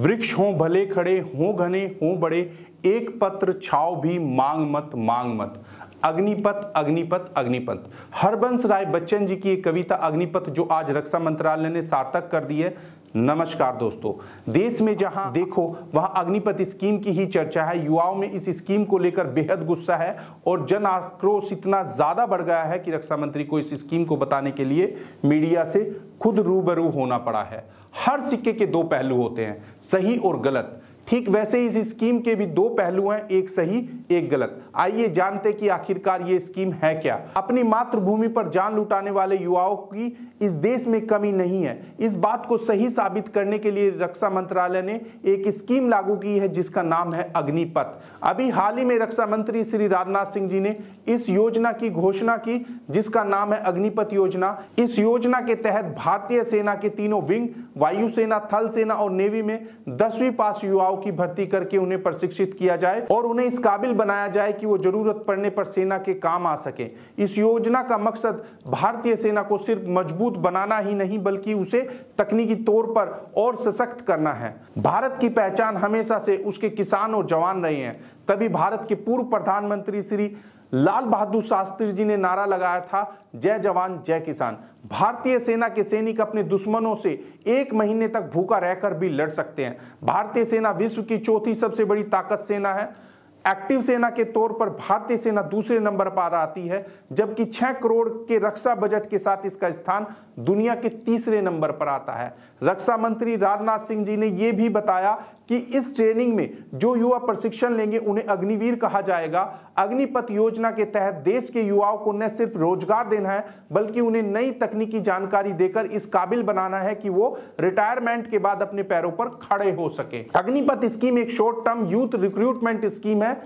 वृक्ष हों भले खड़े, हों घने हों बड़े, एक पत्र छाव भी मांग मत मांग मत। अग्निपथ अग्निपथ अग्निपथ। हरबंस राय बच्चन जी की एक कविता अग्निपथ जो आज रक्षा मंत्रालय ने सार्थक कर दी है। नमस्कार दोस्तों, देश में जहां देखो वहां अग्निपथ स्कीम की ही चर्चा है। युवाओं में इस स्कीम को लेकर बेहद गुस्सा है और जन आक्रोश इतना ज्यादा बढ़ गया है कि रक्षा मंत्री को इस स्कीम को बताने के लिए मीडिया से खुद रूबरू होना पड़ा है। हर सिक्के के दो पहलू होते हैं, सही और गलत। ठीक वैसे ही इस स्कीम के भी दो पहलू हैं, एक सही एक गलत। आइए जानते कि आखिरकार ये स्कीम है क्या। अपनी मातृभूमि पर जान लुटाने वाले युवाओं की इस देश में कमी नहीं है। इस बात को सही साबित करने के लिए रक्षा मंत्रालय ने एक स्कीम लागू की है जिसका नाम है अग्निपथ। अभी हाल ही में रक्षा मंत्री श्री राजनाथ सिंह जी ने इस योजना की घोषणा की जिसका नाम है अग्निपथ योजना। इस योजना के तहत भारतीय सेना के तीनों विंग, वायुसेना, थल सेना और नेवी में 10वीं पास युवाओं की भर्ती करके उन्हें प्रशिक्षित किया जाए और उन्हें इस काबिल बनाया जाए कि वो जरूरत पड़ने पर सेना के काम आ सके। इस योजना का मकसद भारतीय सेना को सिर्फ मजबूत बनाना ही नहीं बल्कि उसे तकनीकी तौर पर और सशक्त करना है। भारत की पहचान हमेशा से उसके किसान और जवान रहे हैं। तभी भारत के पूर्व प्रधानमंत्री श्री लाल बहादुर शास्त्री जी ने नारा लगाया था, जय जवान जय किसान। भारतीय सेना के सैनिक अपने दुश्मनों से 1 महीने तक भूखा रहकर भी लड़ सकते हैं। भारतीय सेना विश्व की चौथी सबसे बड़ी ताकत सेना है। एक्टिव सेना के तौर पर भारतीय सेना दूसरे नंबर पर आती है, जबकि 6 करोड़ के रक्षा बजट के साथ इसका स्थान दुनिया के तीसरे नंबर पर आता है। रक्षा मंत्री राजनाथ सिंह जी ने यह भी बताया कि इस ट्रेनिंग में जो युवा प्रशिक्षण लेंगे उन्हें अग्निवीर कहा जाएगा। अग्निपथ योजना के तहत देश के युवाओं को न सिर्फ रोजगार देना है बल्कि उन्हें नई तकनीकी जानकारी देकर इस काबिल बनाना है कि वो रिटायरमेंट के बाद अपने पैरों पर खड़े हो सके। अग्निपथ स्कीम एक short term youth recruitment scheme है।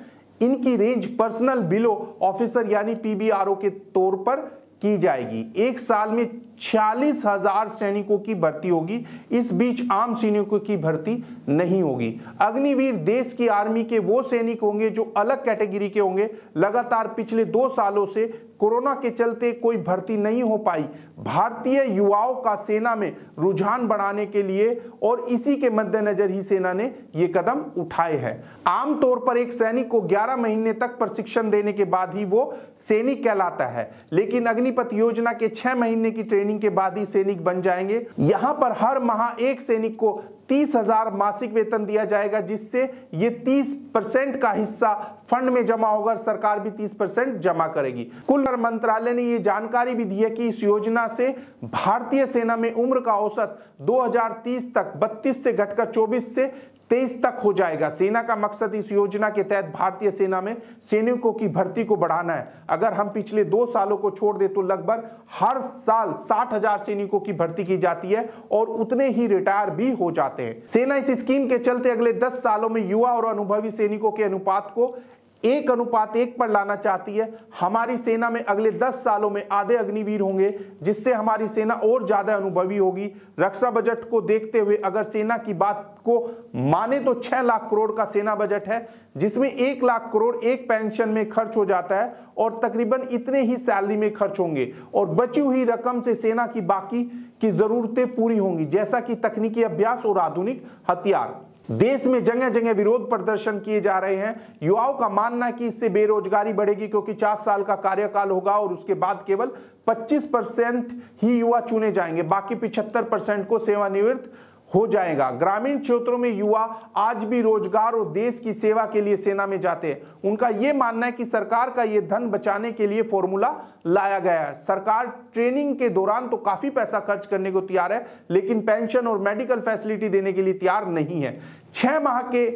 इनकी रेंज पर्सनल बिलो ऑफिसर यानी पीबीआरओ के तौर पर की जाएगी। एक साल में 46,000 सैनिकों की भर्ती होगी। इस बीच आम सैनिकों की भर्ती नहीं होगी। अग्निवीर देश की आर्मी के वो सैनिक होंगे जो अलग कैटेगरी के होंगे। लगातार पिछले 2 सालों से कोरोना के चलते कोई भर्ती नहीं हो पाई। भारतीय युवाओं का सेना में रुझान बढ़ाने के लिए और इसी के मद्देनजर ही सेना ने ये कदम उठाए हैं। आमतौर पर एक सैनिक को 11 महीने तक प्रशिक्षण देने के बाद ही वो सैनिक कहलाता है, लेकिन अग्निपथ योजना के 6 महीने की ट्रेनिंग के बाद ही सैनिक बन जाएंगे। यहां पर हर माह एक सैनिक को 30,000 मासिक वेतन दिया जाएगा, जिससे ये 30% का हिस्सा फंड में जमा होगा। सरकार भी 30% जमा करेगी। कुल मंत्रालय ने ये जानकारी भी दी है कि इस योजना से भारतीय सेना में उम्र का औसत 2030 तक 32 से घटकर 24 से 23 तक हो जाएगा। सेना का मकसद इस योजना के तहत भारतीय सेना में सैनिकों की भर्ती को बढ़ाना है। अगर हम पिछले 2 सालों को छोड़ दे तो लगभग हर साल 60,000 सैनिकों की भर्ती की जाती है और उतने ही रिटायर भी हो जाते हैं। सेना इस स्कीम के चलते अगले 10 सालों में युवा और अनुभवी सैनिकों के अनुपात को 1:1 पर लाना चाहती है। हमारी सेना में अगले 10 सालों में आधे अग्निवीर होंगे, जिससे हमारी सेना और ज्यादा अनुभवी होगी। रक्षा बजट को देखते हुए अगर सेना की बात को माने तो 6 लाख करोड़ का सेना बजट है, जिसमें 1 लाख करोड़ एक पेंशन में खर्च हो जाता है और तकरीबन इतने ही सैलरी में खर्च होंगे और बची हुई रकम से सेना की बाकी की जरूरतें पूरी होंगी, जैसा कि तकनीकी अभ्यास और आधुनिक हथियार। देश में जगह जगह विरोध प्रदर्शन किए जा रहे हैं। युवाओं का मानना है कि इससे बेरोजगारी बढ़ेगी क्योंकि 4 साल का कार्यकाल होगा और उसके बाद केवल 25% ही युवा चुने जाएंगे, बाकी 75% को सेवानिवृत्त हो जाएगा। ग्रामीण क्षेत्रों में युवा आज भी रोजगार और देश की सेवा के लिए सेना में जाते हैं। उनका यह मानना है कि सरकार का यह धन बचाने के लिए फॉर्मूला लाया गया है। सरकार ट्रेनिंग के दौरान तो काफी पैसा खर्च करने को तैयार है, लेकिन पेंशन और मेडिकल फैसिलिटी देने के लिए तैयार नहीं है। 6 माह के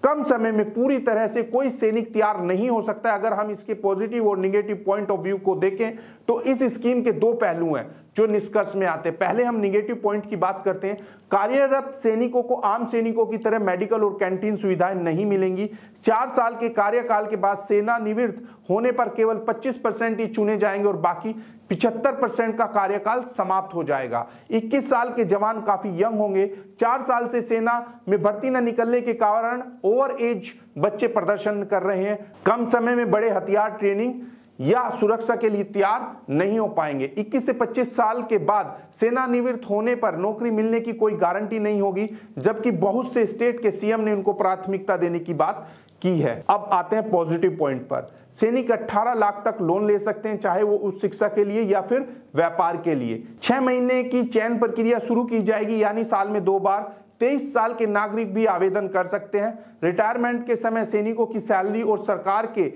कम समय में पूरी तरह से कोई सैनिक तैयार नहीं हो सकता। अगर हम इसके पॉजिटिव और निगेटिव पॉइंट ऑफ व्यू को देखें तो इस स्कीम के 2 पहलू हैं जो निष्कर्ष में आते हैं। पहले हम निगेटिव पॉइंट की बात करते हैं। कार्यरत सैनिकों को आम सैनिकों की तरह मेडिकल और कैंटीन सुविधाएं नहीं मिलेंगी। 4 साल के कार्यकाल के बाद सेनानिवृत्त होने पर केवल 25% ही चुने जाएंगे और बाकी 75% का कार्यकाल समाप्त हो जाएगा। 21 साल के जवान काफी यंग होंगे। 4 साल से सेना में भर्ती न निकलने के कारण ओवर एज बच्चे प्रदर्शन कर रहे हैं। कम समय में बड़े हथियार ट्रेनिंग या सुरक्षा के लिए तैयार नहीं हो पाएंगे। 21 से 25 साल के बाद सेवानिवृत्त होने पर नौकरी मिलने की कोई गारंटी नहीं होगी, जबकि बहुत से स्टेट के सीएम ने उनको प्राथमिकता देने की बात की है। अब आते हैं पॉजिटिव पॉइंट पर। सैनिक 18 लाख तक लोन ले सकते हैं, चाहे वो उच्च शिक्षा के लिए या फिर व्यापार के लिए। 6 महीने की चयन प्रक्रिया शुरू की जाएगी, यानी साल में 2 बार। 23 साल के नागरिक भी आवेदन कर सकते हैं। रिटायरमेंट के समय सैनिकों की सैलरी और सरकार के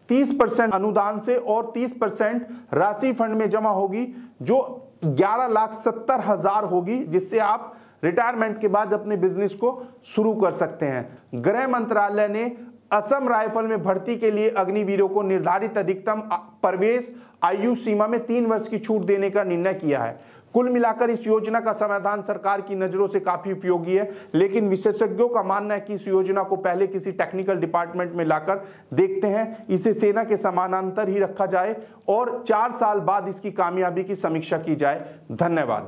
30% अनुदान से और 30% राशि फंड में जमा होगी, जो 11,70,000 होगी, जिससे आप रिटायरमेंट के बाद अपने बिजनेस को शुरू कर सकते हैं। गृह मंत्रालय ने असम राइफल में भर्ती के लिए अग्निवीरों को निर्धारित अधिकतम प्रवेश आयु सीमा में 3 वर्ष की छूट देने का निर्णय किया है। कुल मिलाकर इस योजना का समाधान सरकार की नजरों से काफी उपयोगी है, लेकिन विशेषज्ञों का मानना है कि इस योजना को पहले किसी टेक्निकल डिपार्टमेंट में लाकर देखते हैं, इसे सेना के समानांतर ही रखा जाए और 4 साल बाद इसकी कामयाबी की समीक्षा की जाए। धन्यवाद।